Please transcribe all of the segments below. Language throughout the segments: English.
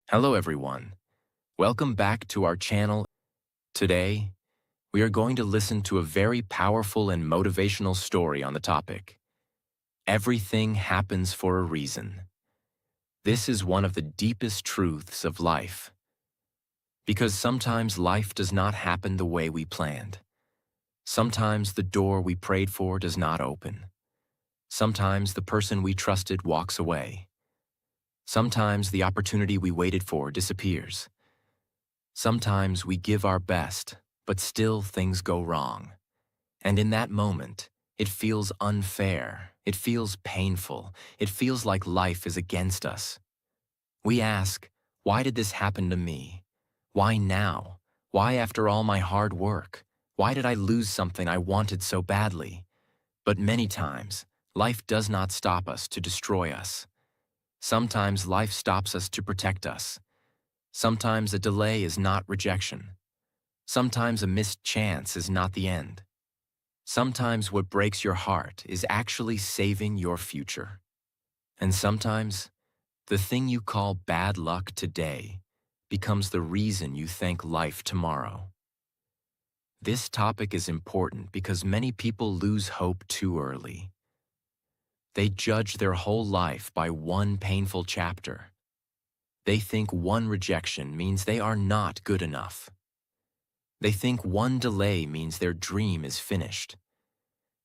Hello everyone. Welcome back to our channel. Today, we are going to listen to a very powerful and motivational story on the topic. Everything happens for a reason. This is one of the deepest truths of life. Because sometimes life does not happen the way we planned. Sometimes the door we prayed for does not open. Sometimes the person we trusted walks away. Sometimes the opportunity we waited for disappears. Sometimes we give our best, but still things go wrong. And in that moment, it feels unfair, it feels painful, it feels like life is against us. We ask, why did this happen to me? Why now? Why after all my hard work? Why did I lose something I wanted so badly? But many times, life does not stop us to destroy us. Sometimes life stops us to protect us. Sometimes a delay is not rejection. Sometimes a missed chance is not the end. Sometimes what breaks your heart is actually saving your future. And sometimes, the thing you call bad luck today becomes the reason you thank life tomorrow. This topic is important because many people lose hope too early. They judge their whole life by one painful chapter. They think one rejection means they are not good enough. They think one delay means their dream is finished.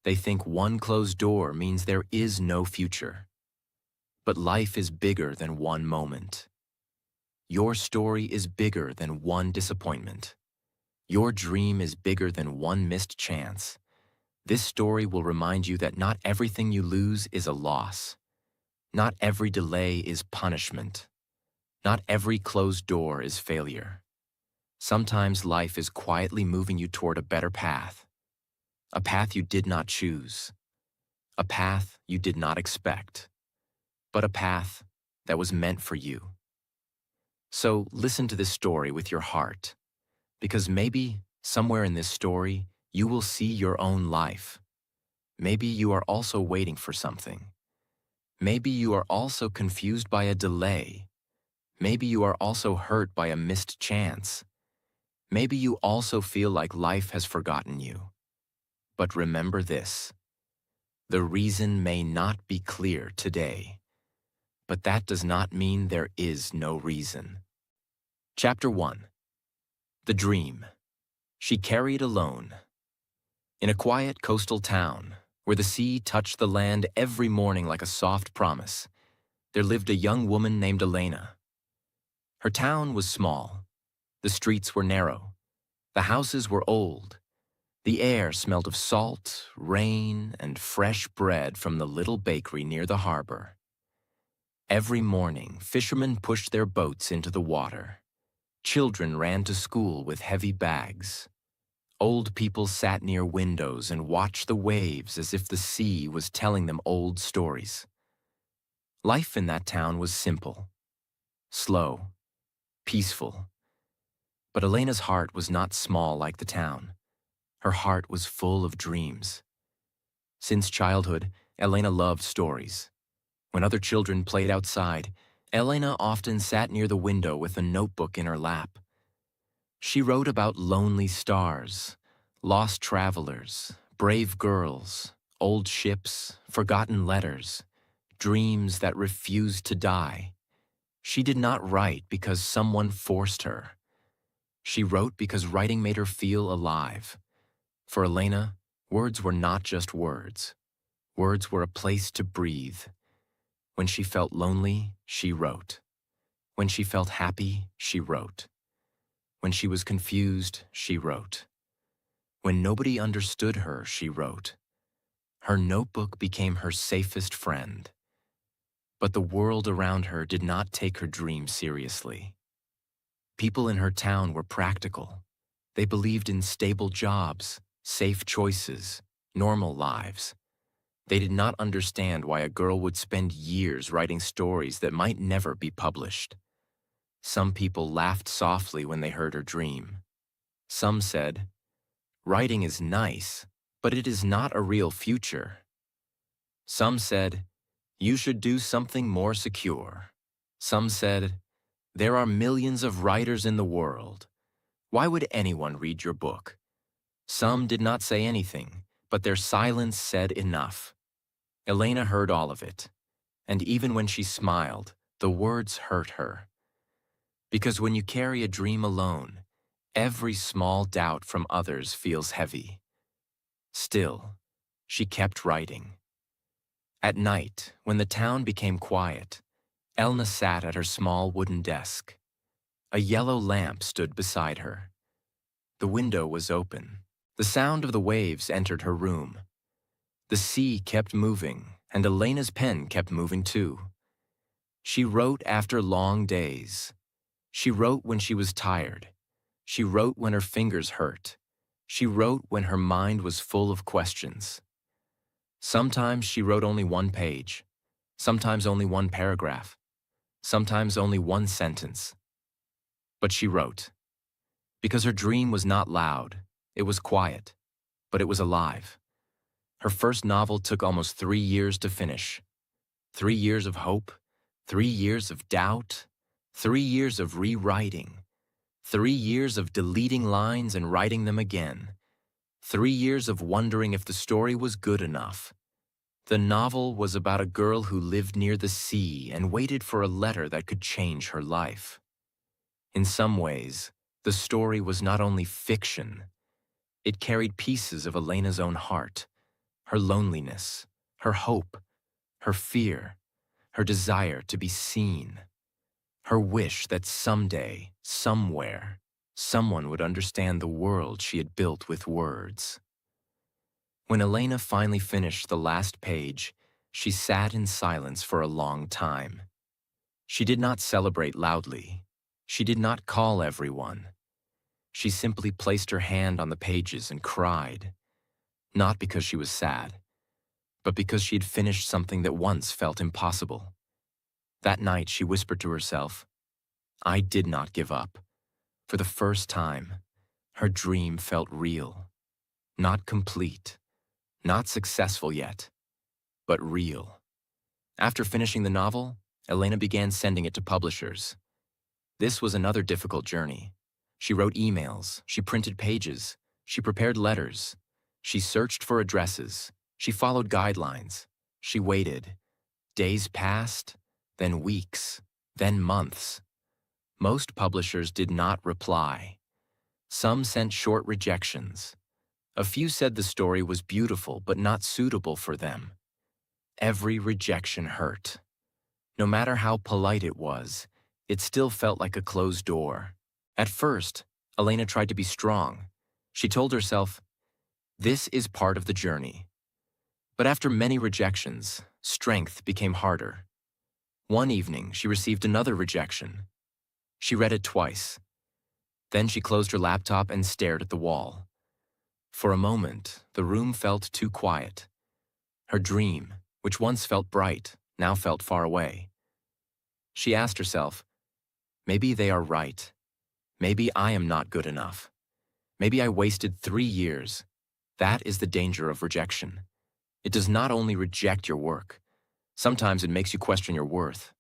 They think one closed door means there is no future. But life is bigger than one moment. Your story is bigger than one disappointment. Your dream is bigger than one missed chance. This story will remind you that not everything you lose is a loss. Not every delay is punishment. Not every closed door is failure. Sometimes life is quietly moving you toward a better path. A path you did not choose. A path you did not expect. But a path that was meant for you. So listen to this story with your heart, because maybe somewhere in this story you will see your own life. Maybe you are also waiting for something. Maybe you are also confused by a delay. Maybe you are also hurt by a missed chance. Maybe you also feel like life has forgotten you. But remember this: the reason may not be clear today, but that does not mean there is no reason. Chapter 1. The Dream. She carried alone. In a quiet coastal town, where the sea touched the land every morning like a soft promise, there lived a young woman named Elena. Her town was small. The streets were narrow. The houses were old. The air smelled of salt, rain, and fresh bread from the little bakery near the harbor. Every morning, fishermen pushed their boats into the water. Children ran to school with heavy bags. Old people sat near windows and watched the waves as if the sea was telling them old stories. Life in that town was simple, slow, peaceful. But Elena's heart was not small like the town. Her heart was full of dreams. Since childhood, Elena loved stories. When other children played outside, Elena often sat near the window with a notebook in her lap. She wrote about lonely stars, lost travelers, brave girls, old ships, forgotten letters, dreams that refused to die. She did not write because someone forced her. She wrote because writing made her feel alive. For Elena, words were not just words. Words were a place to breathe. When she felt lonely, she wrote. When she felt happy, she wrote. When she was confused, she wrote. When nobody understood her, she wrote. Her notebook became her safest friend. But the world around her did not take her dream seriously. People in her town were practical. They believed in stable jobs, safe choices, normal lives. They did not understand why a girl would spend years writing stories that might never be published. Some people laughed softly when they heard her dream. Some said, "Writing is nice, but it is not a real future." Some said, "You should do something more secure." Some said, There are millions of writers in the world. Why would anyone read your book? Some did not say anything, but their silence said enough. Elena heard all of it, and even when she smiled, the words hurt her. Because when you carry a dream alone, every small doubt from others feels heavy. Still, she kept writing. At night, when the town became quiet, Elna sat at her small wooden desk. A yellow lamp stood beside her. The window was open. The sound of the waves entered her room. The sea kept moving, and Elena's pen kept moving too. She wrote after long days. She wrote when she was tired. She wrote when her fingers hurt. She wrote when her mind was full of questions. Sometimes she wrote only one page, sometimes only one paragraph, sometimes only one sentence. But she wrote. Because her dream was not loud, it was quiet, but it was alive. Her first novel took almost 3 years to finish. 3 years of hope, 3 years of doubt, 3 years of rewriting, 3 years of deleting lines and writing them again, 3 years of wondering if the story was good enough. The novel was about a girl who lived near the sea and waited for a letter that could change her life. In some ways, the story was not only fiction, it carried pieces of Elena's own heart, her loneliness, her hope, her fear, her desire to be seen, her wish that someday, somewhere, someone would understand the world she had built with words. When Elena finally finished the last page, she sat in silence for a long time. She did not celebrate loudly. She did not call everyone. She simply placed her hand on the pages and cried, not because she was sad, but because she had finished something that once felt impossible. That night, she whispered to herself, "I did not give up." For the first time, her dream felt real, not complete, not successful yet, but real. After finishing the novel, Elena began sending it to publishers. This was another difficult journey. She wrote emails, she printed pages, she prepared letters, she searched for addresses, she followed guidelines, she waited. Days passed, then weeks, then months. Most publishers did not reply. Some sent short rejections. A few said the story was beautiful but not suitable for them. Every rejection hurt. No matter how polite it was, it still felt like a closed door. At first, Elena tried to be strong. She told herself, "This is part of the journey." But after many rejections, strength became harder. One evening, she received another rejection. She read it twice. Then she closed her laptop and stared at the wall. For a moment, the room felt too quiet. Her dream, which once felt bright, now felt far away. She asked herself, maybe they are right. Maybe I am not good enough. Maybe I wasted 3 years. That is the danger of rejection. It does not only reject your work. Sometimes it makes you question your worth.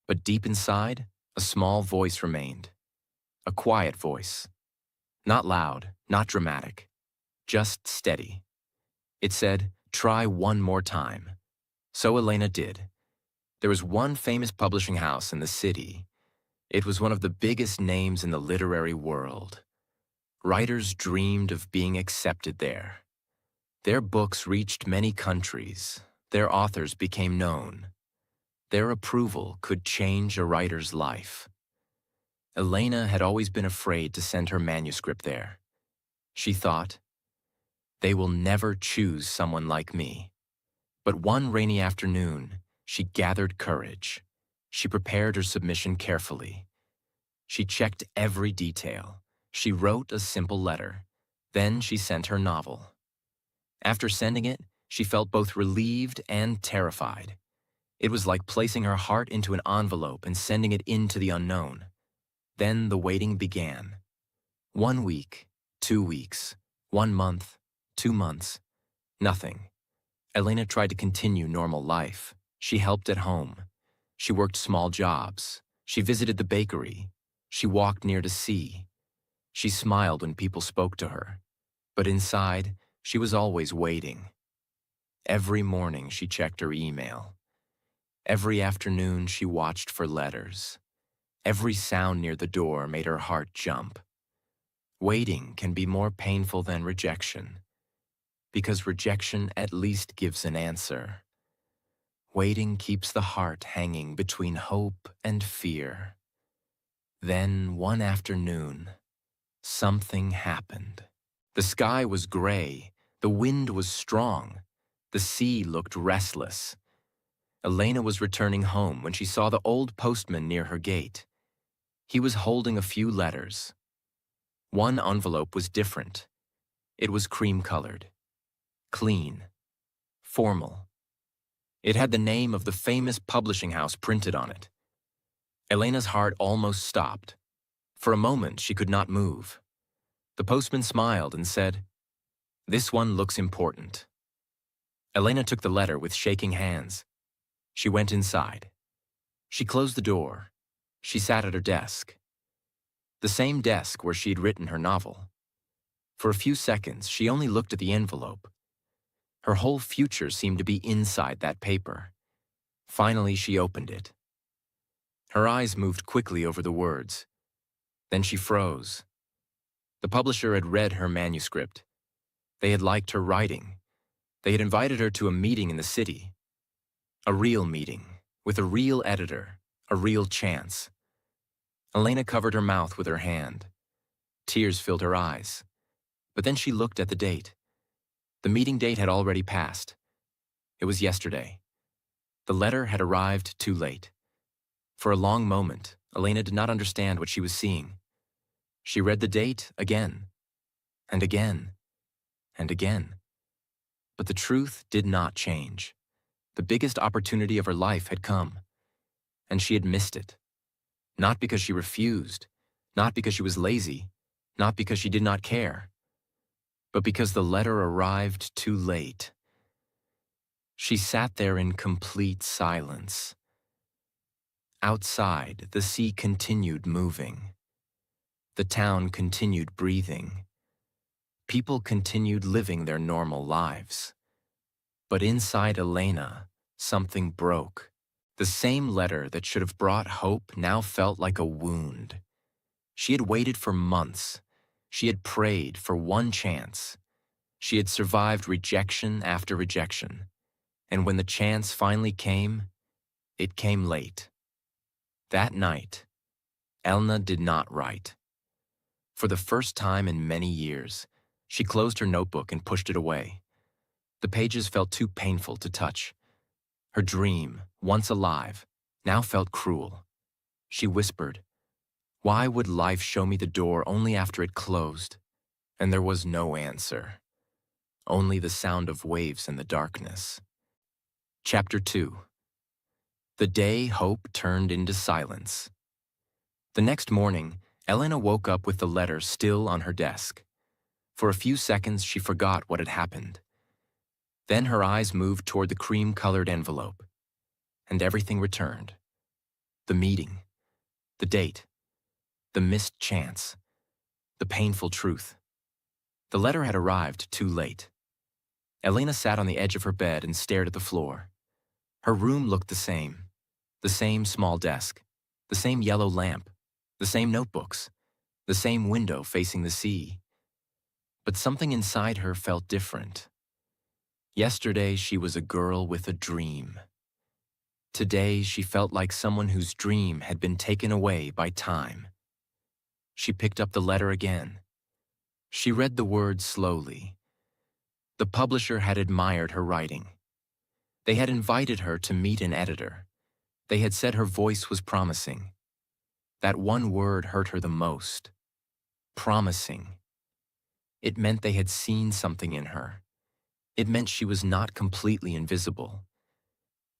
But deep inside, a small voice remained. A quiet voice. Not loud, not dramatic. Just steady. It said, "Try one more time." So Elena did. There was one famous publishing house in the city. It was one of the biggest names in the literary world. Writers dreamed of being accepted there. Their books reached many countries. Their authors became known. Their approval could change a writer's life. Elena had always been afraid to send her manuscript there. She thought, they will never choose someone like me. But one rainy afternoon, she gathered courage. She prepared her submission carefully. She checked every detail. She wrote a simple letter. Then she sent her novel. After sending it, she felt both relieved and terrified. It was like placing her heart into an envelope and sending it into the unknown. Then the waiting began. 1 week, 2 weeks, 1 month, 2 months. Nothing. Elena tried to continue normal life. She helped at home. She worked small jobs. She visited the bakery. She walked near the sea. She smiled when people spoke to her. But inside, she was always waiting. Every morning she checked her email. Every afternoon she watched for letters. Every sound near the door made her heart jump. Waiting can be more painful than rejection, because rejection at least gives an answer. Waiting keeps the heart hanging between hope and fear. Then, one afternoon, something happened. The sky was gray, the wind was strong, the sea looked restless. Elena was returning home when she saw the old postman near her gate. He was holding a few letters. One envelope was different. It was cream-colored, clean, formal. It had the name of the famous publishing house printed on it. Elena's heart almost stopped. For a moment, she could not move. The postman smiled and said, "This one looks important." Elena took the letter with shaking hands. She went inside. She closed the door. She sat at her desk. The same desk where she had written her novel. For a few seconds, she only looked at the envelope. Her whole future seemed to be inside that paper. Finally, she opened it. Her eyes moved quickly over the words. Then she froze. The publisher had read her manuscript. They had liked her writing. They had invited her to a meeting in the city. A real meeting, with a real editor, a real chance. Elena covered her mouth with her hand. Tears filled her eyes. But then she looked at the date. The meeting date had already passed. It was yesterday. The letter had arrived too late. For a long moment, Elena did not understand what she was seeing. She read the date again, and again, and again. But the truth did not change. The biggest opportunity of her life had come, and she had missed it. Not because she refused, not because she was lazy, not because she did not care, but because the letter arrived too late. She sat there in complete silence. Outside, the sea continued moving. The town continued breathing. People continued living their normal lives. But inside Elena, something broke. The same letter that should have brought hope now felt like a wound. She had waited for months. She had prayed for one chance. She had survived rejection after rejection. And when the chance finally came, it came late. That night, Elena did not write. For the first time in many years, she closed her notebook and pushed it away. The pages felt too painful to touch. Her dream, once alive, now felt cruel. She whispered, "Why would life show me the door only after it closed?" And there was no answer. Only the sound of waves in the darkness. Chapter 2. The day hope turned into silence. The next morning, Elena woke up with the letter still on her desk. For a few seconds, she forgot what had happened. Then her eyes moved toward the cream-colored envelope, and everything returned. The meeting, the date, the missed chance, the painful truth. The letter had arrived too late. Elena sat on the edge of her bed and stared at the floor. Her room looked the same small desk, the same yellow lamp, the same notebooks, the same window facing the sea. But something inside her felt different. Yesterday, she was a girl with a dream. Today, she felt like someone whose dream had been taken away by time. She picked up the letter again. She read the words slowly. The publisher had admired her writing. They had invited her to meet an editor. They had said her voice was promising. That one word hurt her the most. Promising. It meant they had seen something in her. It meant she was not completely invisible.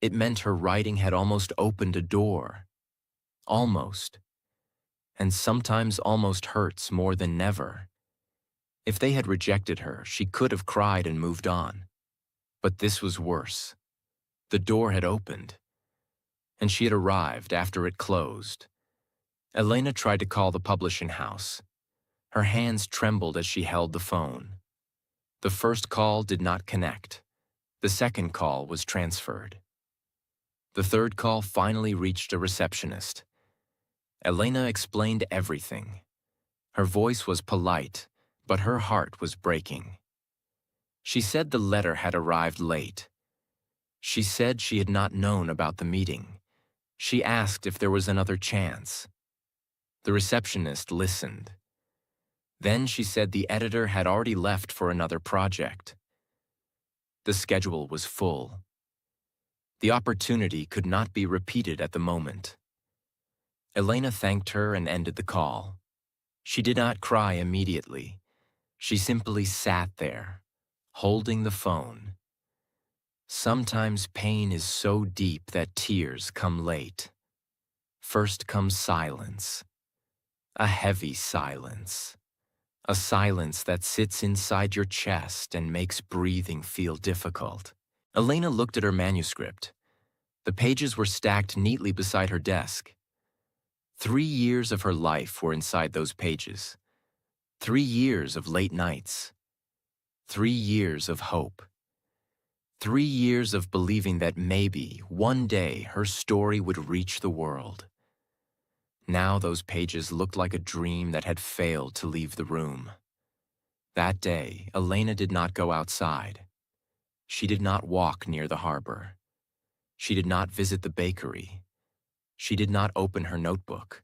It meant her writing had almost opened a door. Almost. And sometimes almost hurts more than never. If they had rejected her, she could have cried and moved on. But this was worse. The door had opened, and she had arrived after it closed. Elena tried to call the publishing house. Her hands trembled as she held the phone. The first call did not connect. The second call was transferred. The third call finally reached a receptionist. Elena explained everything. Her voice was polite, but her heart was breaking. She said the letter had arrived late. She said she had not known about the meeting. She asked if there was another chance. The receptionist listened. Then she said the editor had already left for another project. The schedule was full. The opportunity could not be repeated at the moment. Elena thanked her and ended the call. She did not cry immediately. She simply sat there, holding the phone. Sometimes pain is so deep that tears come late. First comes silence, a heavy silence, a silence that sits inside your chest and makes breathing feel difficult. Elena looked at her manuscript. The pages were stacked neatly beside her desk. 3 years of her life were inside those pages. 3 years of late nights. 3 years of hope. 3 years of believing that maybe, one day, her story would reach the world. Now those pages looked like a dream that had failed to leave the room. That day, Elena did not go outside. She did not walk near the harbor. She did not visit the bakery. She did not open her notebook.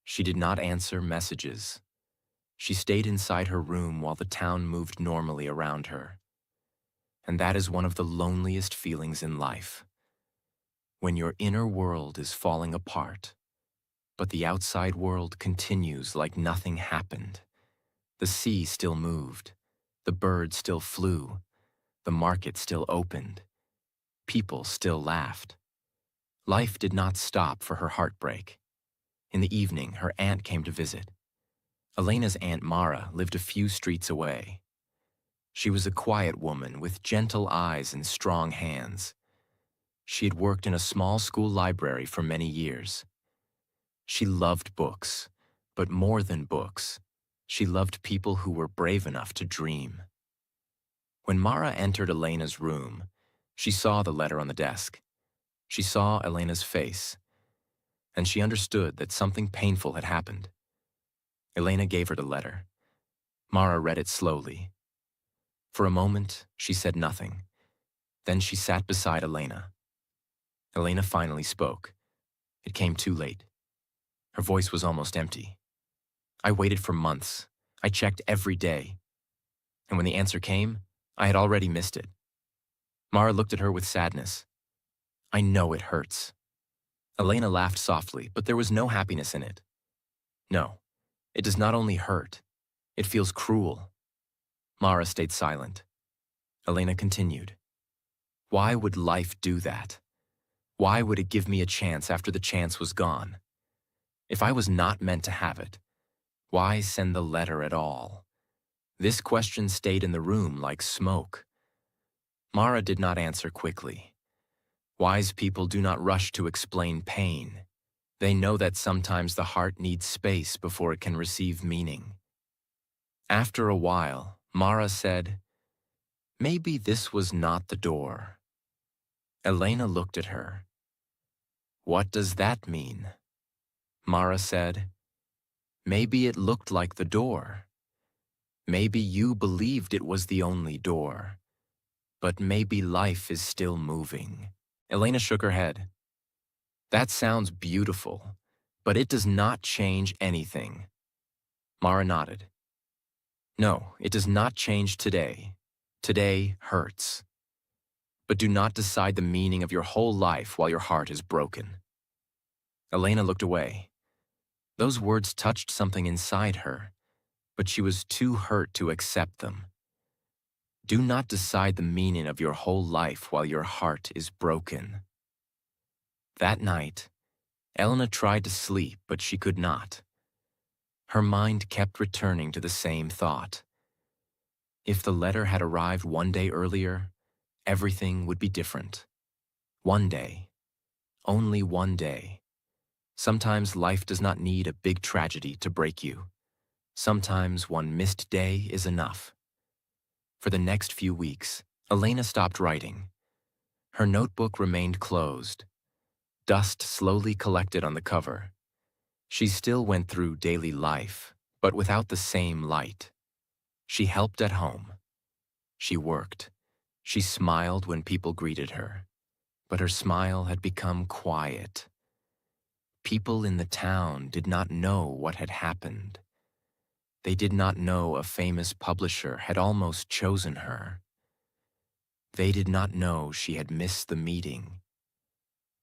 She did not answer messages. She stayed inside her room while the town moved normally around her. And that is one of the loneliest feelings in life. When your inner world is falling apart, but the outside world continues like nothing happened. The sea still moved. The birds still flew. The market still opened. People still laughed. Life did not stop for her heartbreak. In the evening, her aunt came to visit. Elena's Aunt Mara lived a few streets away. She was a quiet woman with gentle eyes and strong hands. She had worked in a small school library for many years. She loved books, but more than books, she loved people who were brave enough to dream. When Mara entered Elena's room, she saw the letter on the desk. She saw Elena's face, and she understood that something painful had happened. Elena gave her the letter. Mara read it slowly. For a moment, she said nothing. Then she sat beside Elena. Elena finally spoke. It came too late. Her voice was almost empty. I waited for months. I checked every day. And when the answer came, I had already missed it. Mara looked at her with sadness. I know it hurts. Elena laughed softly, but there was no happiness in it. No, it does not only hurt. It feels cruel. Mara stayed silent. Elena continued. Why would life do that? Why would it give me a chance after the chance was gone? If I was not meant to have it, why send the letter at all? This question stayed in the room like smoke. Mara did not answer quickly. Wise people do not rush to explain pain. They know that sometimes the heart needs space before it can receive meaning. After a while, Mara said, maybe this was not the door. Elena looked at her. What does that mean? Mara said, maybe it looked like the door. Maybe you believed it was the only door. But maybe life is still moving. Elena shook her head. That sounds beautiful, but it does not change anything. Mara nodded. No, it does not change today. Today hurts. But do not decide the meaning of your whole life while your heart is broken. Elena looked away. Those words touched something inside her, but she was too hurt to accept them. Do not decide the meaning of your whole life while your heart is broken. That night, Elena tried to sleep, but she could not. Her mind kept returning to the same thought. If the letter had arrived one day earlier, everything would be different. One day. Only one day. Sometimes life does not need a big tragedy to break you. Sometimes one missed day is enough. For the next few weeks, Elena stopped writing. Her notebook remained closed. Dust slowly collected on the cover. She still went through daily life, but without the same light. She helped at home. She worked. She smiled when people greeted her. But her smile had become quiet. People in the town did not know what had happened. They did not know a famous publisher had almost chosen her. They did not know she had missed the meeting.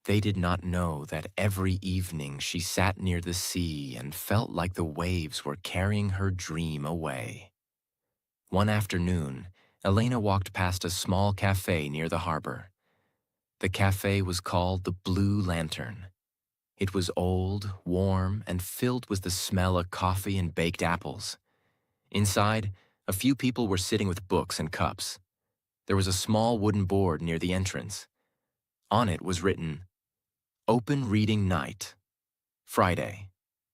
They did not know that every evening she sat near the sea and felt like the waves were carrying her dream away. One afternoon, Elena walked past a small cafe near the harbor. The cafe was called the Blue Lantern. It was old, warm, and filled with the smell of coffee and baked apples. Inside, a few people were sitting with books and cups. There was a small wooden board near the entrance. On it was written, "Open Reading Night. Friday.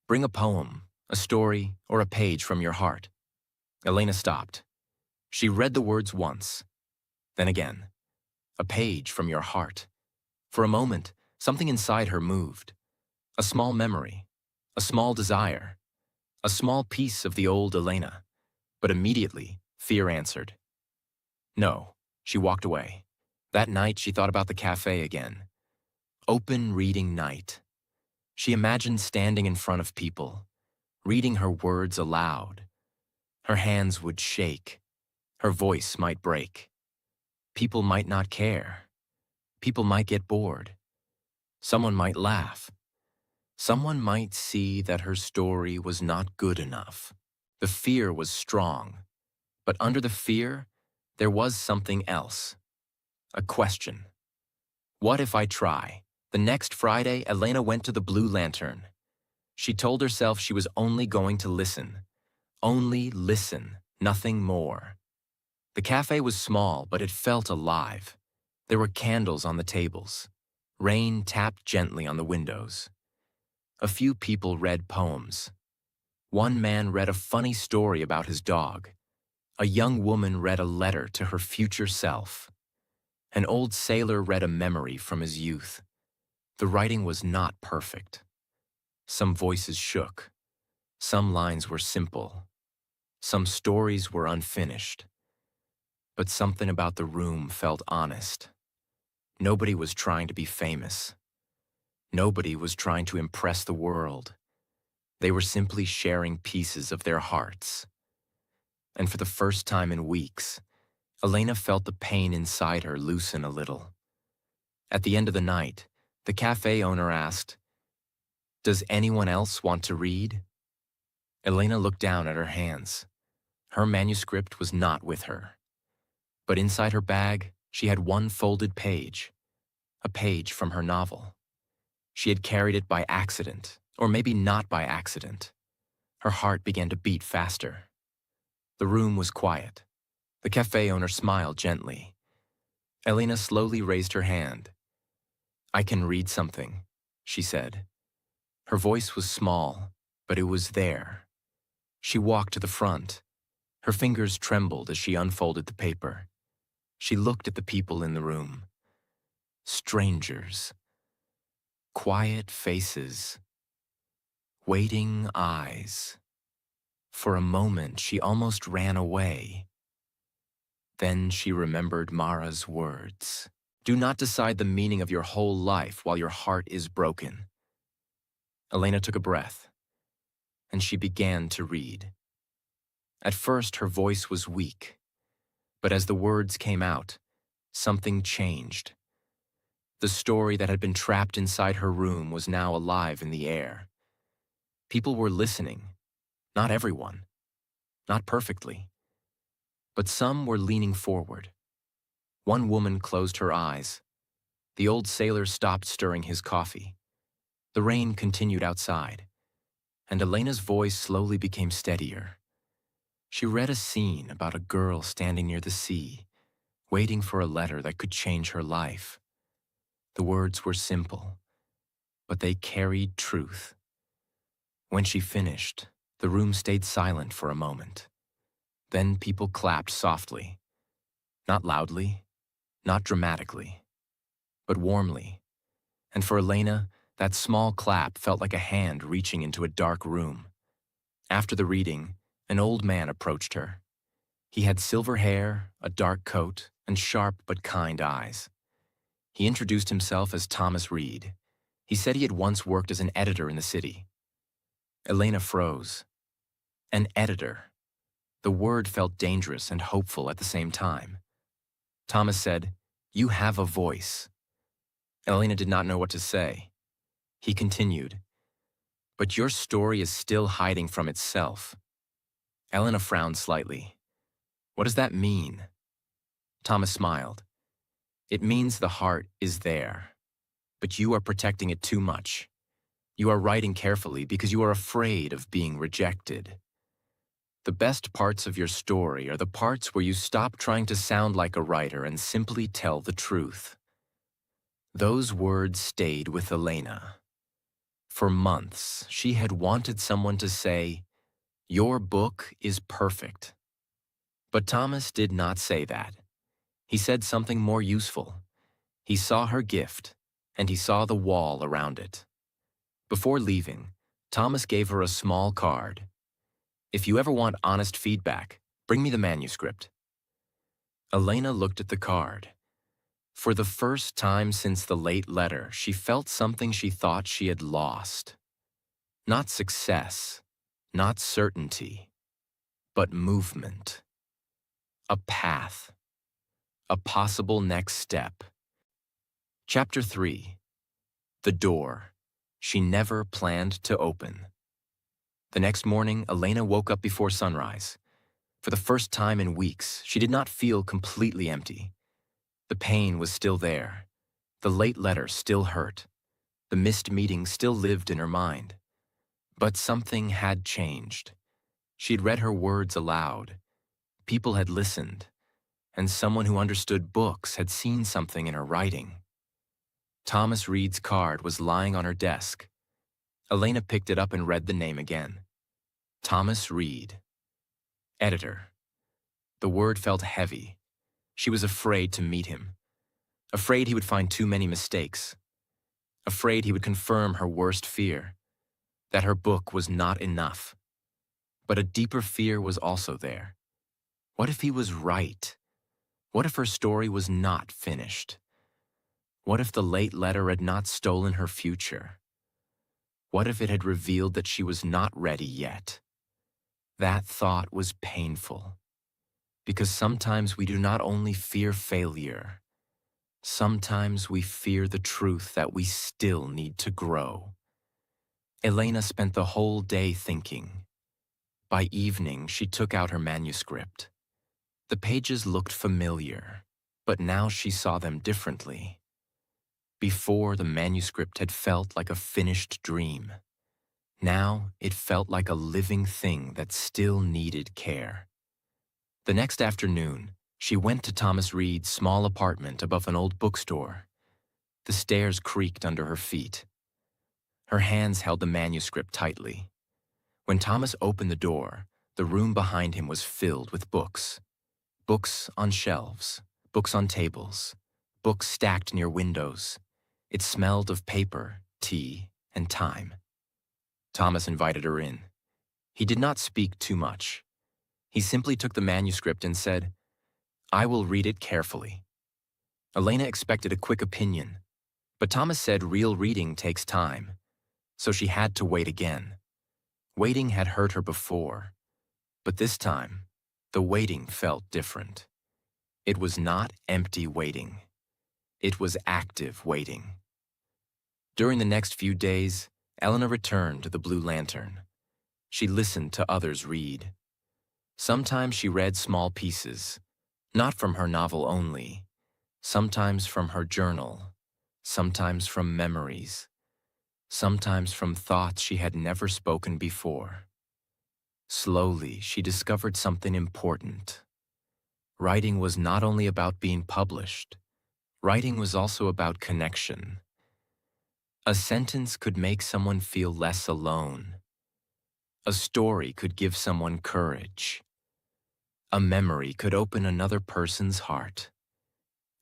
Bring a poem, a story, or a page from your heart." Elena stopped. She read the words once, then again. A page from your heart. For a moment, something inside her moved. A small memory, a small desire, a small piece of the old Elena. But immediately, fear answered. No, she walked away. That night, she thought about the cafe again. Open Reading Night. She imagined standing in front of people, reading her words aloud. Her hands would shake. Her voice might break. People might not care. People might get bored. Someone might laugh. Someone might see that her story was not good enough. The fear was strong, but under the fear, there was something else. A question. What if I try? The next Friday, Elena went to the Blue Lantern. She told herself she was only going to listen. Only listen, nothing more. The cafe was small, but it felt alive. There were candles on the tables. Rain tapped gently on the windows. A few people read poems. One man read a funny story about his dog. A young woman read a letter to her future self. An old sailor read a memory from his youth. The writing was not perfect. Some voices shook. Some lines were simple. Some stories were unfinished. But something about the room felt honest. Nobody was trying to be famous. Nobody was trying to impress the world. They were simply sharing pieces of their hearts. And for the first time in weeks, Elena felt the pain inside her loosen a little. At the end of the night, the cafe owner asked, "Does anyone else want to read?" Elena looked down at her hands. Her manuscript was not with her. But inside her bag, she had one folded page, a page from her novel. She had carried it by accident, or maybe not by accident. Her heart began to beat faster. The room was quiet. The cafe owner smiled gently. Elena slowly raised her hand. "I can read something," she said. Her voice was small, but it was there. She walked to the front. Her fingers trembled as she unfolded the paper. She looked at the people in the room. Strangers. Quiet faces. Waiting eyes. For a moment, she almost ran away. Then she remembered Mara's words. Do not decide the meaning of your whole life while your heart is broken. Elena took a breath, and she began to read. At first, her voice was weak, but as the words came out, something changed. The story that had been trapped inside her room was now alive in the air. People were listening. Not everyone. Not perfectly. But some were leaning forward. One woman closed her eyes. The old sailor stopped stirring his coffee. The rain continued outside, and Elena's voice slowly became steadier. She read a scene about a girl standing near the sea, waiting for a letter that could change her life. The words were simple. but they carried truth. When she finished, the room stayed silent for a moment. Then people clapped softly, not loudly, not dramatically, but warmly. And for Elena, that small clap felt like a hand reaching into a dark room. After the reading, an old man approached her. He had silver hair, a dark coat, and sharp but kind eyes. He introduced himself as Thomas Reed. He said he had once worked as an editor in the city. Elena froze. An editor. The word felt dangerous and hopeful at the same time. Thomas said, "You have a voice." Elena did not know what to say. He continued, "But your story is still hiding from itself." Elena frowned slightly. "What does that mean?" Thomas smiled. "It means the heart is there, but you are protecting it too much. You are writing carefully because you are afraid of being rejected. The best parts of your story are the parts where you stop trying to sound like a writer and simply tell the truth." Those words stayed with Elena. For months, she had wanted someone to say, "Your book is perfect." But Thomas did not say that. He said something more useful. He saw her gift, and he saw the wall around it. Before leaving, Thomas gave her a small card. "If you ever want honest feedback, bring me the manuscript." Elena looked at the card. For the first time since the late letter, she felt something she thought she had lost. Not success, not certainty, but movement. A path. A possible next step. Chapter 3. The door she never planned to open. The next morning, Elena woke up before sunrise. For the first time in weeks, she did not feel completely empty. The pain was still there. The late letter still hurt. The missed meeting still lived in her mind. But something had changed. She had read her words aloud. People had listened, and someone who understood books had seen something in her writing. Thomas Reed's card was lying on her desk. Elena picked it up and read the name again. Thomas Reed. Editor. The word felt heavy. She was afraid to meet him. Afraid he would find too many mistakes. Afraid he would confirm her worst fear, that her book was not enough. But a deeper fear was also there. What if he was right? What if her story was not finished? What if the late letter had not stolen her future? What if it had revealed that she was not ready yet? That thought was painful. Because sometimes we do not only fear failure, sometimes we fear the truth that we still need to grow. Elena spent the whole day thinking. By evening, she took out her manuscript. The pages looked familiar, but now she saw them differently. Before, the manuscript had felt like a finished dream. Now, it felt like a living thing that still needed care. The next afternoon, she went to Thomas Reed's small apartment above an old bookstore. The stairs creaked under her feet. Her hands held the manuscript tightly. When Thomas opened the door, the room behind him was filled with books. Books on shelves, books on tables, books stacked near windows. It smelled of paper, tea, and time. Thomas invited her in. He did not speak too much. He simply took the manuscript and said, "I will read it carefully." Elena expected a quick opinion, but Thomas said real reading takes time, so she had to wait again. Waiting had hurt her before, but this time, the waiting felt different. It was not empty waiting. It was active waiting. During the next few days, Elena returned to the Blue Lantern. She listened to others read. Sometimes she read small pieces, not from her novel only, sometimes from her journal, sometimes from memories, sometimes from thoughts she had never spoken before. Slowly, she discovered something important. Writing was not only about being published. Writing was also about connection. A sentence could make someone feel less alone. A story could give someone courage. A memory could open another person's heart.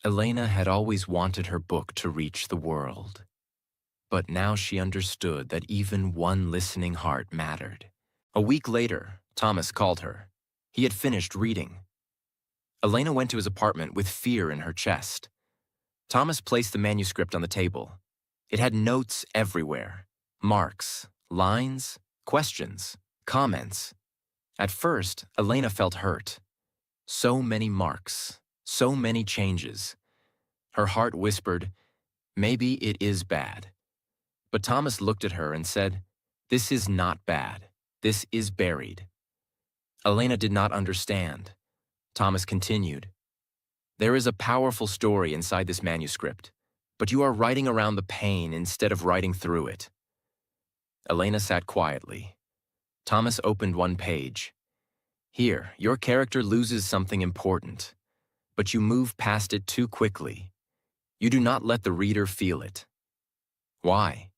Elena had always wanted her book to reach the world. But now she understood that even one listening heart mattered. A week later, Thomas called her. He had finished reading. Elena went to his apartment with fear in her chest. Thomas placed the manuscript on the table. It had notes everywhere. Marks, lines, questions, comments. At first, Elena felt hurt. So many marks, so many changes. Her heart whispered, maybe it is bad. But Thomas looked at her and said, this is not bad. This is buried. Elena did not understand. Thomas continued, there is a powerful story inside this manuscript, but you are writing around the pain instead of writing through it. Elena sat quietly. Thomas opened one page. Here, your character loses something important, but you move past it too quickly. You do not let the reader feel it. Why?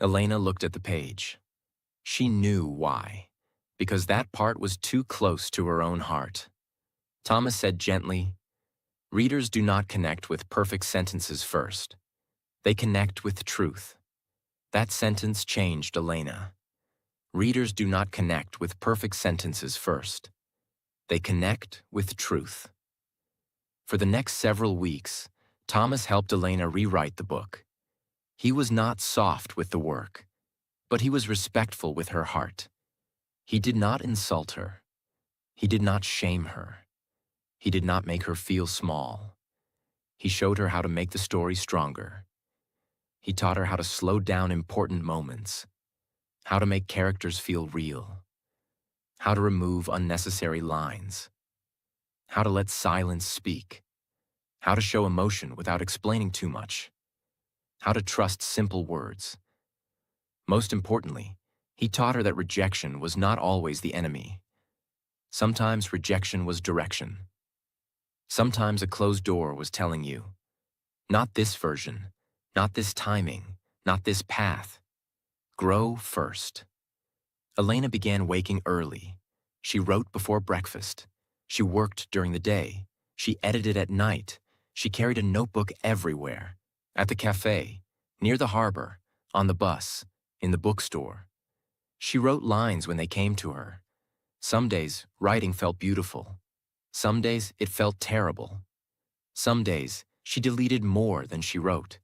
Elena looked at the page. She knew why, because that part was too close to her own heart. Thomas said gently, readers do not connect with perfect sentences first. They connect with truth. That sentence changed Elena. Readers do not connect with perfect sentences first. They connect with truth. For the next several weeks, Thomas helped Elena rewrite the book. He was not soft with the work, but he was respectful with her heart. He did not insult her. He did not shame her. He did not make her feel small. He showed her how to make the story stronger. He taught her how to slow down important moments, how to make characters feel real, how to remove unnecessary lines, how to let silence speak, how to show emotion without explaining too much, how to trust simple words. Most importantly, he taught her that rejection was not always the enemy. Sometimes rejection was direction. Sometimes a closed door was telling you, not this version, not this timing, not this path. Grow first. Elena began waking early. She wrote before breakfast. She worked during the day. She edited at night. She carried a notebook everywhere. At the cafe, near the harbor, on the bus, in the bookstore. She wrote lines when they came to her. Some days, writing felt beautiful. Some days, it felt terrible. Some days, she deleted more than she wrote.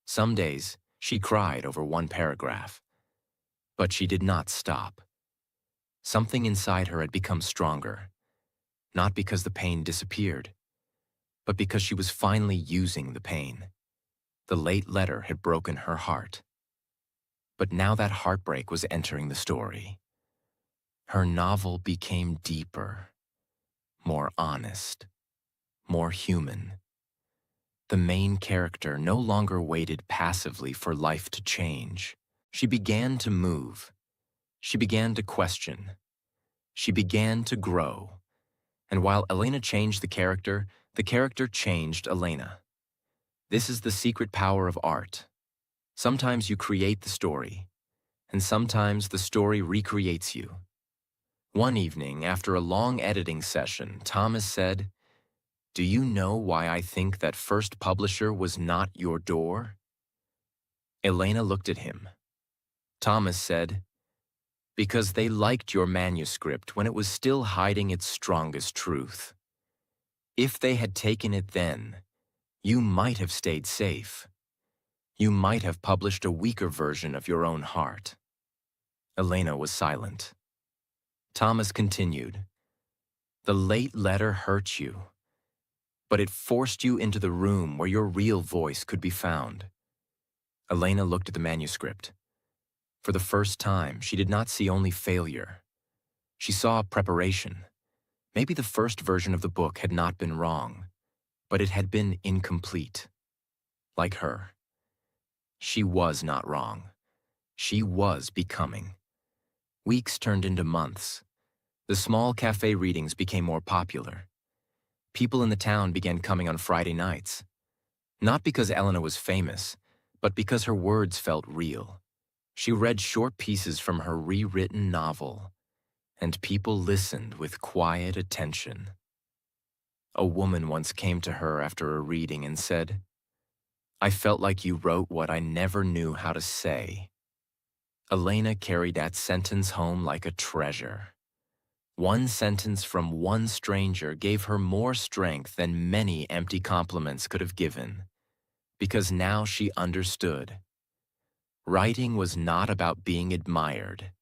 Some days, she cried over one paragraph. But she did not stop. Something inside her had become stronger, not because the pain disappeared, but because she was finally using the pain. The late letter had broken her heart. But now that heartbreak was entering the story. Her novel became deeper, more honest, more human. The main character no longer waited passively for life to change. She began to move. She began to question. She began to grow. And while Elena changed the character changed Elena. This is the secret power of art. Sometimes you create the story, and sometimes the story recreates you. One evening, after a long editing session, Thomas said, "Do you know why I think that first publisher was not your door?" Elena looked at him. Thomas said, "Because they liked your manuscript when it was still hiding its strongest truth. If they had taken it then, you might have stayed safe. You might have published a weaker version of your own heart." Elena was silent. Thomas continued, "The late letter hurt you, but it forced you into the room where your real voice could be found." Elena looked at the manuscript. For the first time, she did not see only failure. She saw preparation. Maybe the first version of the book had not been wrong, but it had been incomplete. Like her. She was not wrong. She was becoming. Weeks turned into months. The small cafe readings became more popular. People in the town began coming on Friday nights. Not because Elena was famous, but because her words felt real. She read short pieces from her rewritten novel, and people listened with quiet attention. A woman once came to her after a reading and said, "I felt like you wrote what I never knew how to say." Elena carried that sentence home like a treasure. One sentence from one stranger gave her more strength than many empty compliments could have given, because now she understood. Writing was not about being admired.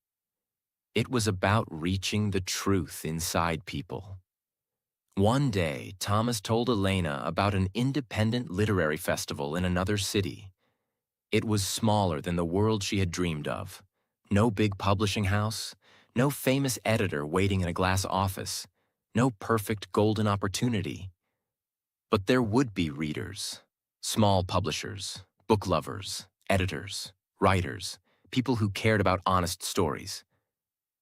It was about reaching the truth inside people. One day, Thomas told Elena about an independent literary festival in another city. It was smaller than the world she had dreamed of. No big publishing house, no famous editor waiting in a glass office, no perfect golden opportunity. But there would be readers, small publishers, book lovers, editors, writers, people who cared about honest stories.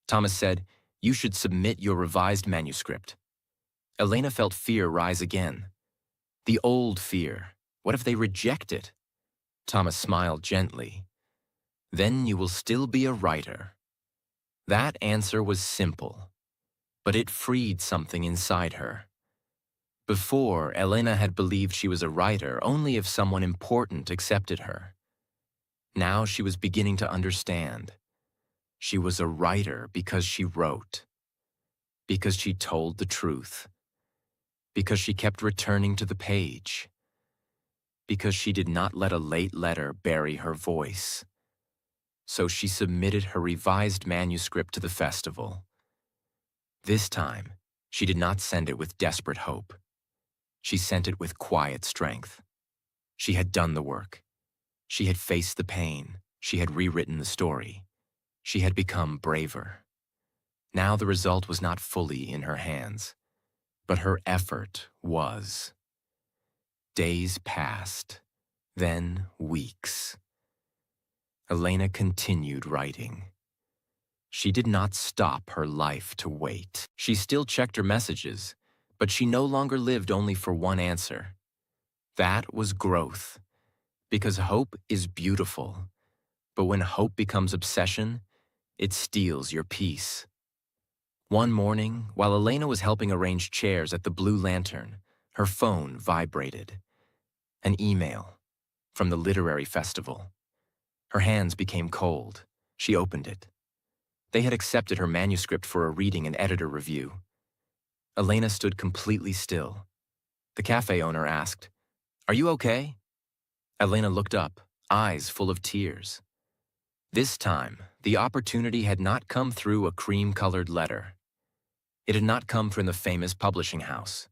Thomas said, "You should submit your revised manuscript." Elena felt fear rise again. The old fear. What if they reject it? Thomas smiled gently. "Then you will still be a writer." That answer was simple, but it freed something inside her. Before, Elena had believed she was a writer only if someone important accepted her. Now she was beginning to understand. She was a writer because she wrote, because she told the truth, because she kept returning to the page, because she did not let a late letter bury her voice. So she submitted her revised manuscript to the festival. This time, she did not send it with desperate hope. She sent it with quiet strength. She had done the work. She had faced the pain. She had rewritten the story. She had become braver. Now the result was not fully in her hands, but her effort was. Days passed, then weeks. Elena continued writing. She did not stop her life to wait. She still checked her messages, but she no longer lived only for one answer. That was growth, because hope is beautiful, but when hope becomes obsession, it steals your peace. One morning, while Elena was helping arrange chairs at the Blue Lantern, her phone vibrated. An email from the literary festival. Her hands became cold. She opened it. They had accepted her manuscript for a reading and editor review. Elena stood completely still. The cafe owner asked, "Are you okay?" Elena looked up, eyes full of tears. This time, the opportunity had not come through a cream-colored letter. It had not come from the famous publishing house.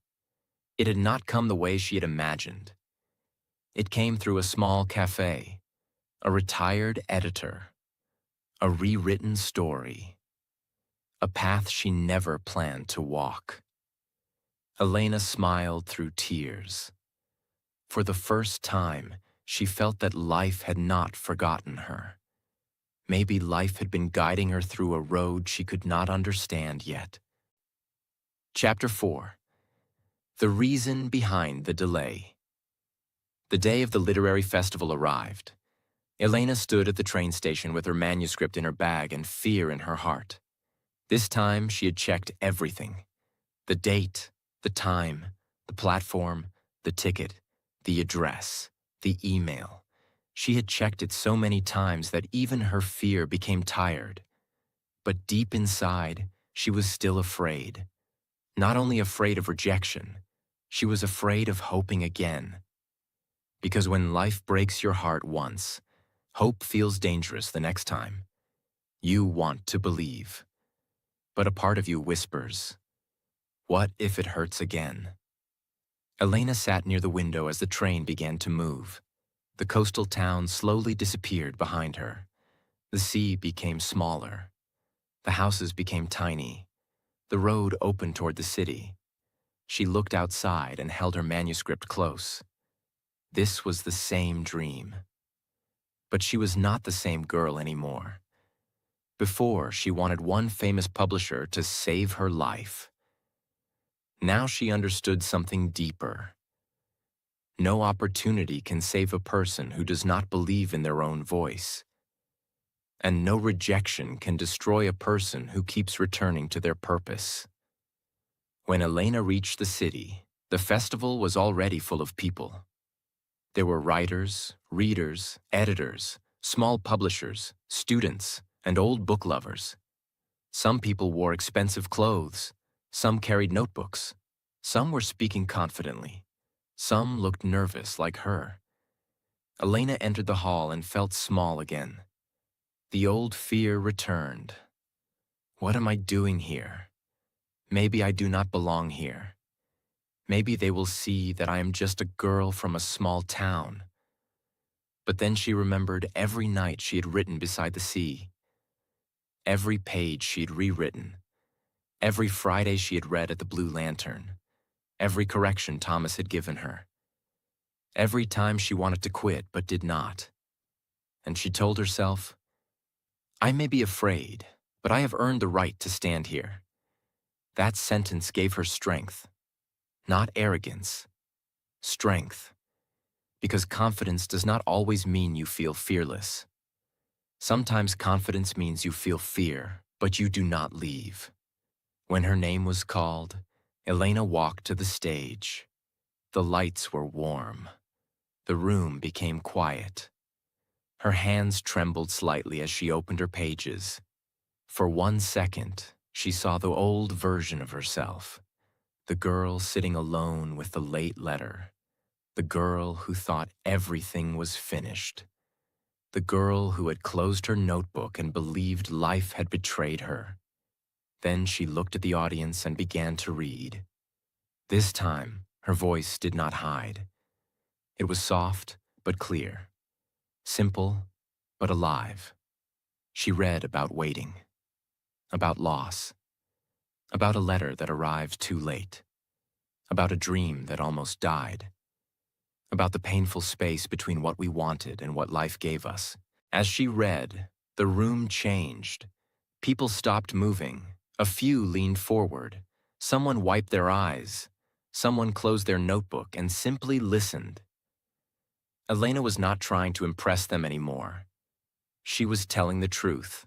It had not come the way she had imagined. It came through a small cafe, a retired editor, a rewritten story, a path she never planned to walk. Elena smiled through tears. For the first time, she felt that life had not forgotten her. Maybe life had been guiding her through a road she could not understand yet. Chapter 4. The reason behind the delay. The day of the literary festival arrived. Elena stood at the train station with her manuscript in her bag and fear in her heart. This time, she had checked everything. The date, the time, the platform, the ticket, the address, the email. She had checked it so many times that even her fear became tired. But deep inside, she was still afraid. Not only afraid of rejection, she was afraid of hoping again. Because when life breaks your heart once, hope feels dangerous the next time. You want to believe. But a part of you whispers, "What if it hurts again?" Elena sat near the window as the train began to move. The coastal town slowly disappeared behind her. The sea became smaller. The houses became tiny. The road opened toward the city. She looked outside and held her manuscript close. This was the same dream. But she was not the same girl anymore. Before, she wanted one famous publisher to save her life. Now she understood something deeper. No opportunity can save a person who does not believe in their own voice. And no rejection can destroy a person who keeps returning to their purpose. When Elena reached the city, the festival was already full of people. There were writers, readers, editors, small publishers, students, and old book lovers. Some people wore expensive clothes. Some carried notebooks. Some were speaking confidently. Some looked nervous like her. Elena entered the hall and felt small again. The old fear returned. What am I doing here? Maybe I do not belong here. Maybe they will see that I am just a girl from a small town. But then she remembered every night she had written beside the sea. Every page she had rewritten. Every Friday she had read at the Blue Lantern. Every correction Thomas had given her. Every time she wanted to quit but did not. And she told herself, I may be afraid, but I have earned the right to stand here. That sentence gave her strength. Not arrogance. Strength. Because confidence does not always mean you feel fearless. Sometimes confidence means you feel fear, but you do not leave. When her name was called, Elena walked to the stage. The lights were warm. The room became quiet. Her hands trembled slightly as she opened her pages. For 1 second, she saw the old version of herself. The girl sitting alone with the late letter. The girl who thought everything was finished. The girl who had closed her notebook and believed life had betrayed her. Then she looked at the audience and began to read. This time, her voice did not hide. It was soft but clear. Simple but alive. She read about waiting. About loss. About a letter that arrived too late. About a dream that almost died. About the painful space between what we wanted and what life gave us. As she read, the room changed. People stopped moving. A few leaned forward. Someone wiped their eyes. Someone closed their notebook and simply listened. Elena was not trying to impress them anymore. She was telling the truth.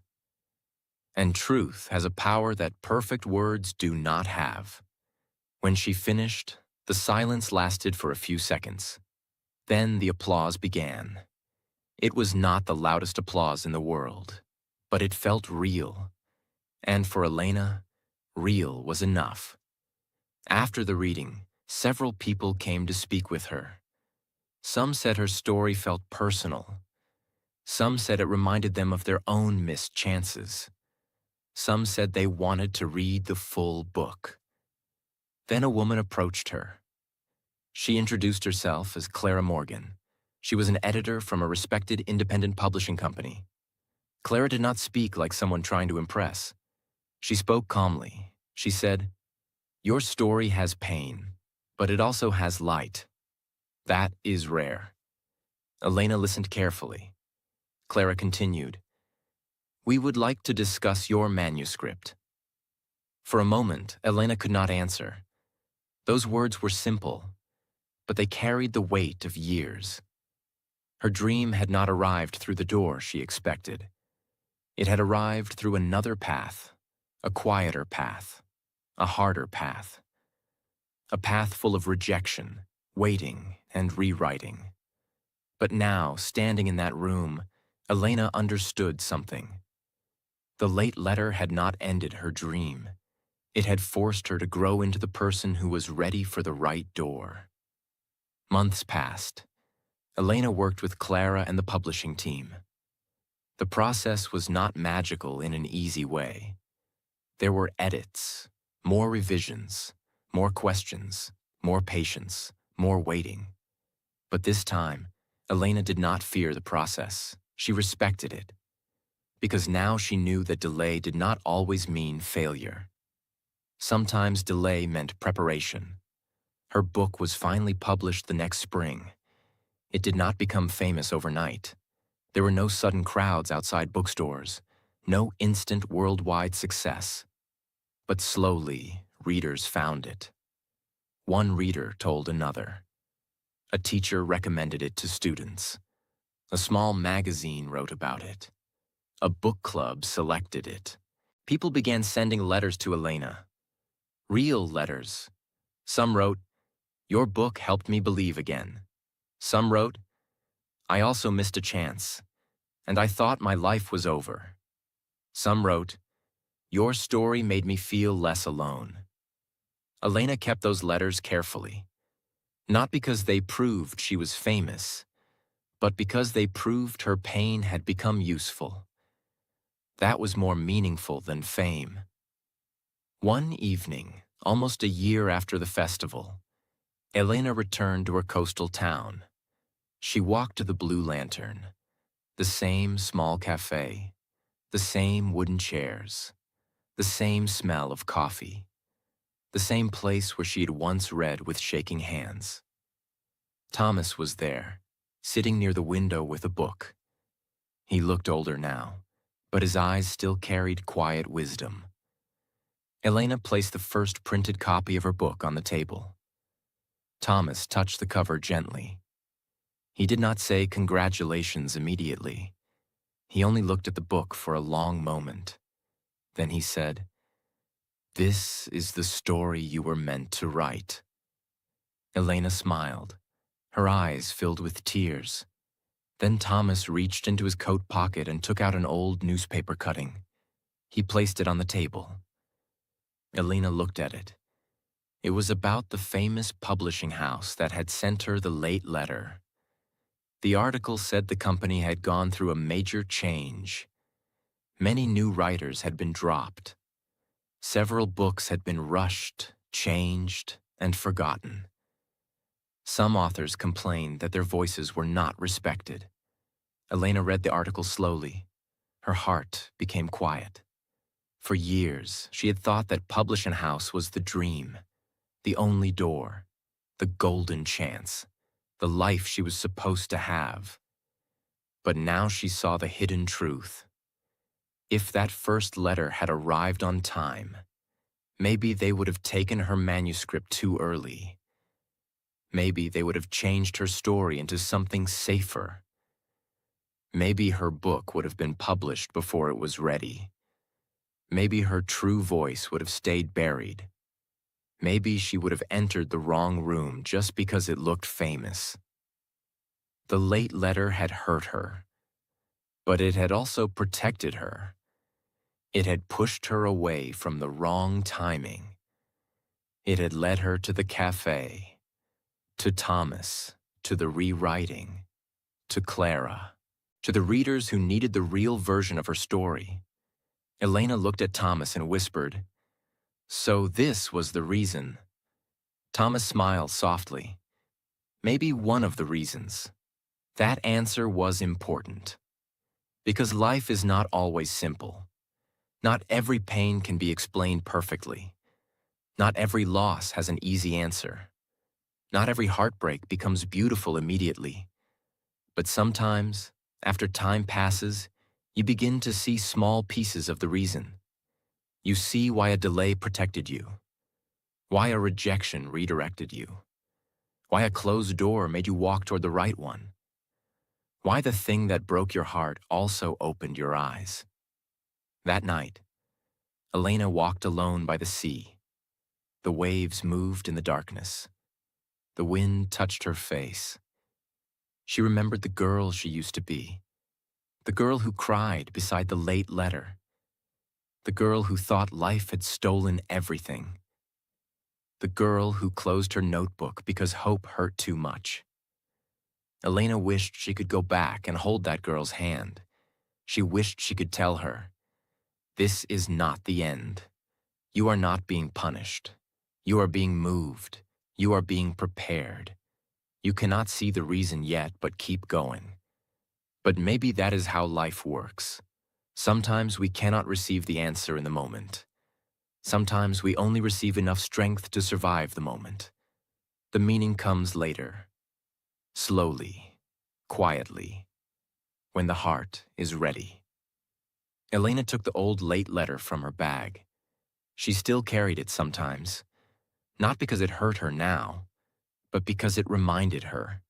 And truth has a power that perfect words do not have. When she finished, the silence lasted for a few seconds. Then the applause began. It was not the loudest applause in the world, but it felt real. And for Elena, real was enough. After the reading, several people came to speak with her. Some said her story felt personal. Some said it reminded them of their own missed chances. Some said they wanted to read the full book. Then a woman approached her. She introduced herself as Clara Morgan. She was an editor from a respected independent publishing company. Clara did not speak like someone trying to impress. She spoke calmly. She said, "Your story has pain, but it also has light. That is rare." Elena listened carefully. Clara continued, "We would like to discuss your manuscript." For a moment, Elena could not answer. Those words were simple, but they carried the weight of years. Her dream had not arrived through the door she expected. It had arrived through another path, a quieter path, a harder path. A path full of rejection, waiting, and rewriting. But now, standing in that room, Elena understood something. The late letter had not ended her dream. It had forced her to grow into the person who was ready for the right door. Months passed. Elena worked with Clara and the publishing team. The process was not magical in an easy way. There were edits, more revisions, more questions, more patience, more waiting. But this time, Elena did not fear the process. She respected it. Because now she knew that delay did not always mean failure. Sometimes delay meant preparation. Her book was finally published the next spring. It did not become famous overnight. There were no sudden crowds outside bookstores, no instant worldwide success. But slowly, readers found it. One reader told another. A teacher recommended it to students. A small magazine wrote about it. A book club selected it. People began sending letters to Elena. Real letters. Some wrote, "Your book helped me believe again." Some wrote, "I also missed a chance, and I thought my life was over." Some wrote, "Your story made me feel less alone." Elena kept those letters carefully, not because they proved she was famous, but because they proved her pain had become useful. That was more meaningful than fame. One evening, almost a year after the festival, Elena returned to her coastal town. She walked to the Blue Lantern, the same small cafe, the same wooden chairs, the same smell of coffee, the same place where she had once read with shaking hands. Thomas was there, sitting near the window with a book. He looked older now, but his eyes still carried quiet wisdom. Elena placed the first printed copy of her book on the table. Thomas touched the cover gently. He did not say congratulations immediately. He only looked at the book for a long moment. Then he said, "This is the story you were meant to write." Elena smiled. Her eyes filled with tears. Then Thomas reached into his coat pocket and took out an old newspaper cutting. He placed it on the table. Elena looked at it. It was about the famous publishing house that had sent her the late letter. The article said the company had gone through a major change. Many new writers had been dropped. Several books had been rushed, changed, and forgotten. Some authors complained that their voices were not respected. Elena read the article slowly. Her heart became quiet. For years, she had thought that publishing house was the dream, the only door, the golden chance, the life she was supposed to have. But now she saw the hidden truth. If that first letter had arrived on time, maybe they would have taken her manuscript too early. Maybe they would have changed her story into something safer. Maybe her book would have been published before it was ready. Maybe her true voice would have stayed buried. Maybe she would have entered the wrong room just because it looked famous. The late letter had hurt her, but it had also protected her. It had pushed her away from the wrong timing. It had led her to the cafe, to Thomas, to the rewriting, to Clara, to the readers who needed the real version of her story. Elena looked at Thomas and whispered, "So this was the reason." Thomas smiled softly. Maybe one of the reasons. That answer was important. Because life is not always simple. Not every pain can be explained perfectly. Not every loss has an easy answer. Not every heartbreak becomes beautiful immediately. But sometimes, after time passes, you begin to see small pieces of the reason. You see why a delay protected you, why a rejection redirected you, why a closed door made you walk toward the right one, why the thing that broke your heart also opened your eyes. That night, Elena walked alone by the sea. The waves moved in the darkness. The wind touched her face. She remembered the girl she used to be, the girl who cried beside the late letter, the girl who thought life had stolen everything, the girl who closed her notebook because hope hurt too much. Elena wished she could go back and hold that girl's hand. She wished she could tell her, "This is not the end. You are not being punished. You are being moved. You are being prepared. You cannot see the reason yet, but keep going." But maybe that is how life works. Sometimes we cannot receive the answer in the moment. Sometimes we only receive enough strength to survive the moment. The meaning comes later, slowly, quietly, when the heart is ready. Elena took the old late letter from her bag. She still carried it sometimes, not because it hurt her now, but because it reminded her.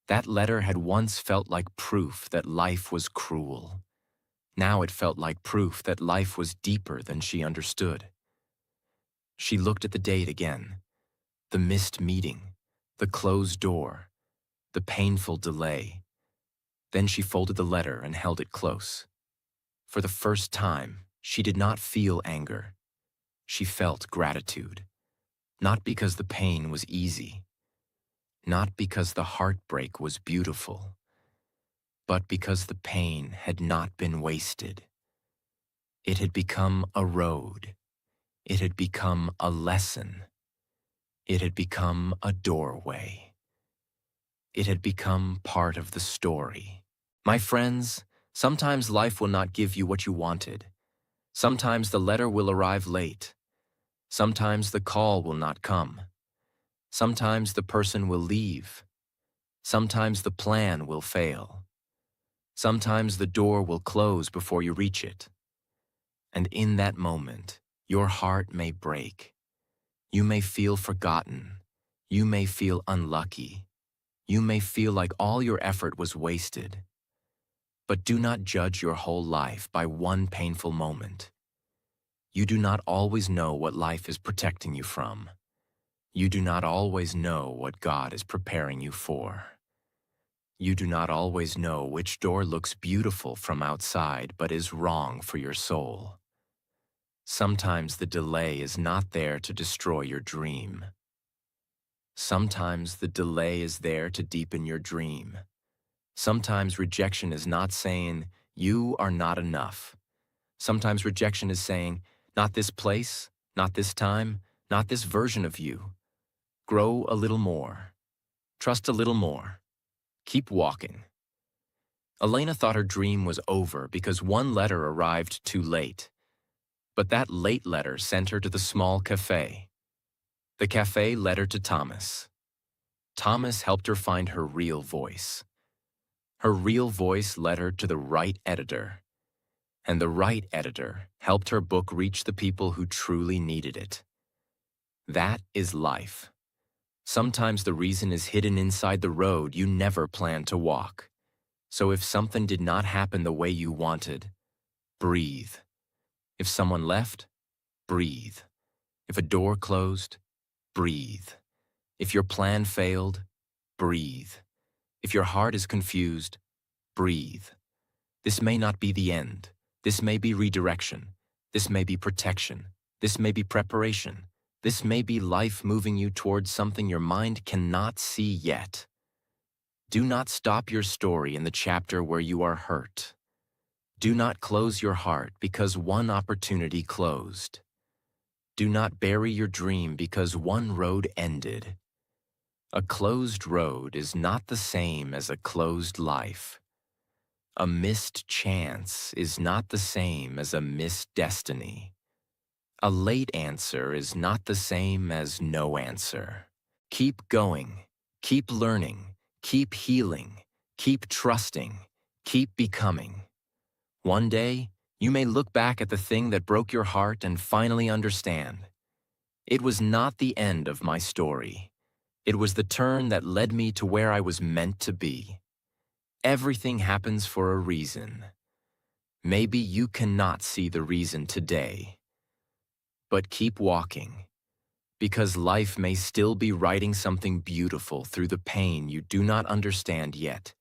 That letter had once felt like proof that life was cruel. Now it felt like proof that life was deeper than she understood. She looked at the date again. The missed meeting, the closed door, the painful delay. Then she folded the letter and held it close. For the first time, she did not feel anger. She felt gratitude. Not because the pain was easy, not because the heartbreak was beautiful, but because the pain had not been wasted. It had become a road. It had become a lesson. It had become a doorway. It had become part of the story. My friends, sometimes life will not give you what you wanted. Sometimes the letter will arrive late. Sometimes the call will not come. Sometimes the person will leave. Sometimes the plan will fail. Sometimes the door will close before you reach it. And in that moment, your heart may break. You may feel forgotten. You may feel unlucky. You may feel like all your effort was wasted. But do not judge your whole life by one painful moment. You do not always know what life is protecting you from. You do not always know what God is preparing you for. You do not always know which door looks beautiful from outside but is wrong for your soul. Sometimes the delay is not there to destroy your dream. Sometimes the delay is there to deepen your dream. Sometimes rejection is not saying, you are not enough. Sometimes rejection is saying, not this place, not this time, not this version of you. Grow a little more. Trust a little more. Keep walking. Elena thought her dream was over because one letter arrived too late. But that late letter sent her to the small cafe. The cafe led her to Thomas. Thomas helped her find her real voice. Her real voice led her to the right editor. And the right editor helped her book reach the people who truly needed it. That is life. Sometimes the reason is hidden inside the road you never planned to walk. So if something did not happen the way you wanted, breathe. If someone left, breathe. If a door closed, breathe. If your plan failed, breathe. If your heart is confused, breathe. This may not be the end. This may be redirection. This may be protection. This may be preparation. This may be life moving you towards something your mind cannot see yet. Do not stop your story in the chapter where you are hurt. Do not close your heart because one opportunity closed. Do not bury your dream because one road ended. A closed road is not the same as a closed life. A missed chance is not the same as a missed destiny. A late answer is not the same as no answer. Keep going, keep learning, keep healing, keep trusting, keep becoming. One day, you may look back at the thing that broke your heart and finally understand. It was not the end of my story. It was the turn that led me to where I was meant to be. Everything happens for a reason. Maybe you cannot see the reason today. But keep walking, because life may still be writing something beautiful through the pain you do not understand yet.